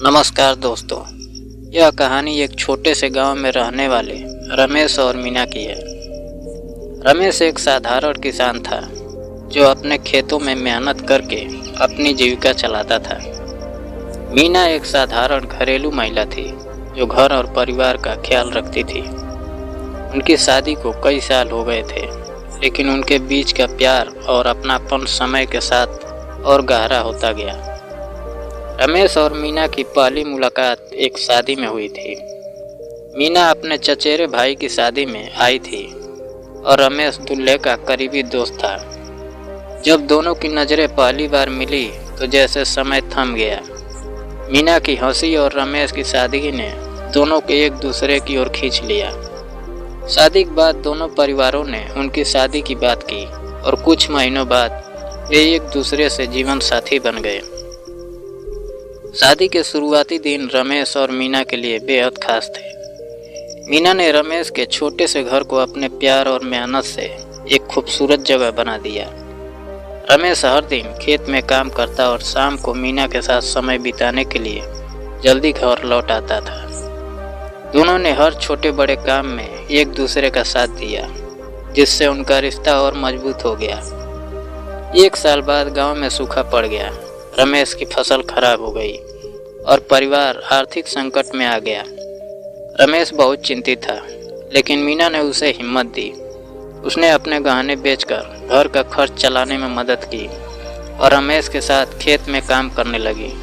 नमस्कार दोस्तों, यह कहानी एक छोटे से गांव में रहने वाले रमेश और मीना की है। रमेश एक साधारण किसान था जो अपने खेतों में मेहनत करके अपनी जीविका चलाता था। मीना एक साधारण घरेलू महिला थी जो घर और परिवार का ख्याल रखती थी। उनकी शादी को कई साल हो गए थे, लेकिन उनके बीच का प्यार और अपनापन समय के साथ और गहरा होता गया। रमेश और मीना की पहली मुलाकात एक शादी में हुई थी। मीना अपने चचेरे भाई की शादी में आई थी और रमेश दूल्हे का करीबी दोस्त था। जब दोनों की नज़रें पहली बार मिली तो जैसे समय थम गया। मीना की हंसी और रमेश की सादगी ने दोनों को एक दूसरे की ओर खींच लिया। शादी के बाद दोनों परिवारों ने उनकी शादी की बात की और कुछ महीनों बाद वे एक दूसरे से जीवन साथी बन गए। शादी के शुरुआती दिन रमेश और मीना के लिए बेहद खास थे। मीना ने रमेश के छोटे से घर को अपने प्यार और मेहनत से एक खूबसूरत जगह बना दिया। रमेश हर दिन खेत में काम करता और शाम को मीना के साथ समय बिताने के लिए जल्दी घर लौट आता था। दोनों ने हर छोटे बड़े काम में एक दूसरे का साथ दिया, जिससे उनका रिश्ता और मजबूत हो गया। एक साल बाद गांव में सूखा पड़ गया। रमेश की फसल खराब हो गई और परिवार आर्थिक संकट में आ गया। रमेश बहुत चिंतित था, लेकिन मीना ने उसे हिम्मत दी। उसने अपने गहने बेचकर घर का खर्च चलाने में मदद की और रमेश के साथ खेत में काम करने लगी।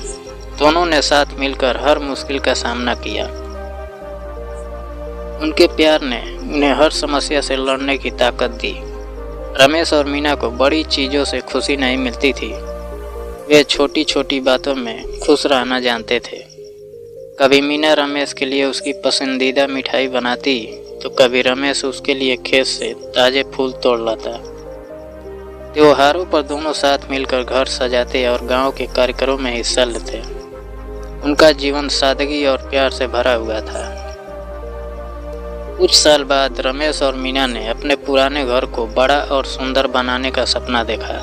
दोनों ने साथ मिलकर हर मुश्किल का सामना किया। उनके प्यार ने उन्हें हर समस्या से लड़ने की ताकत दी। रमेश और मीना को बड़ी चीज़ों से खुशी नहीं मिलती थी। वे छोटी छोटी बातों में खुश रहना जानते थे। कभी मीना रमेश के लिए उसकी पसंदीदा मिठाई बनाती तो कभी रमेश उसके लिए खेत से ताज़े फूल तोड़ लाता। त्योहारों पर दोनों साथ मिलकर घर सजाते और गांव के कार्यक्रमों में हिस्सा लेते। उनका जीवन सादगी और प्यार से भरा हुआ था। कुछ साल बाद रमेश और मीना ने अपने पुराने घर को बड़ा और सुंदर बनाने का सपना देखा।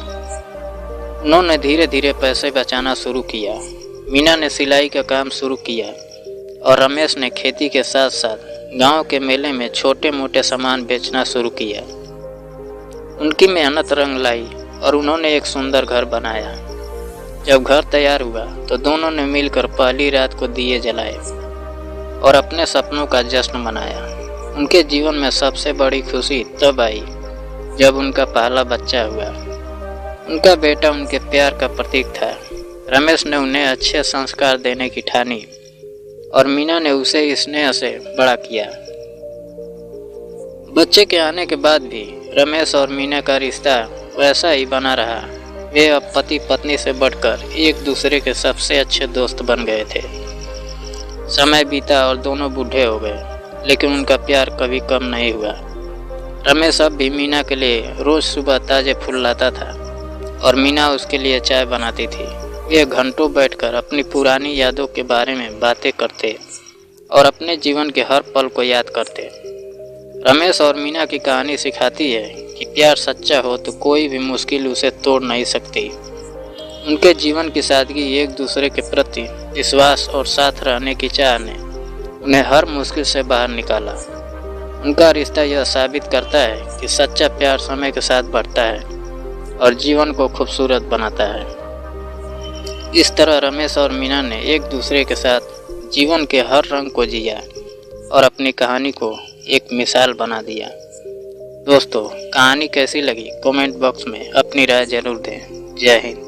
उन्होंने धीरे धीरे पैसे बचाना शुरू किया। मीना ने सिलाई का काम शुरू किया और रमेश ने खेती के साथ साथ गांव के मेले में छोटे मोटे सामान बेचना शुरू किया। उनकी मेहनत रंग लाई और उन्होंने एक सुंदर घर बनाया। जब घर तैयार हुआ तो दोनों ने मिलकर पहली रात को दिए जलाए और अपने सपनों का जश्न मनाया। उनके जीवन में सबसे बड़ी खुशी तब आई जब उनका पहला बच्चा हुआ। उनका बेटा उनके प्यार का प्रतीक था। रमेश ने उन्हें अच्छे संस्कार देने की ठानी और मीना ने उसे स्नेह से बड़ा किया। बच्चे के आने के बाद भी रमेश और मीना का रिश्ता वैसा ही बना रहा। वे अब पति पत्नी से बढ़कर एक दूसरे के सबसे अच्छे दोस्त बन गए थे। समय बीता और दोनों बूढ़े हो गए, लेकिन उनका प्यार कभी कम नहीं हुआ। रमेश अब भी मीना के लिए रोज सुबह ताजे फूल लाता था और मीना उसके लिए चाय बनाती थी। वे घंटों बैठकर अपनी पुरानी यादों के बारे में बातें करते और अपने जीवन के हर पल को याद करते। रमेश और मीना की कहानी सिखाती है कि प्यार सच्चा हो तो कोई भी मुश्किल उसे तोड़ नहीं सकती। उनके जीवन की सादगी, एक दूसरे के प्रति विश्वास और साथ रहने की चाह ने उन्हें हर मुश्किल से बाहर निकाला। उनका रिश्ता यह साबित करता है कि सच्चा प्यार समय के साथ बढ़ता है और जीवन को खूबसूरत बनाता है। इस तरह रमेश और मीना ने एक दूसरे के साथ जीवन के हर रंग को जिया और अपनी कहानी को एक मिसाल बना दिया। दोस्तों, कहानी कैसी लगी कमेंट बॉक्स में अपनी राय जरूर दें। जय हिंद।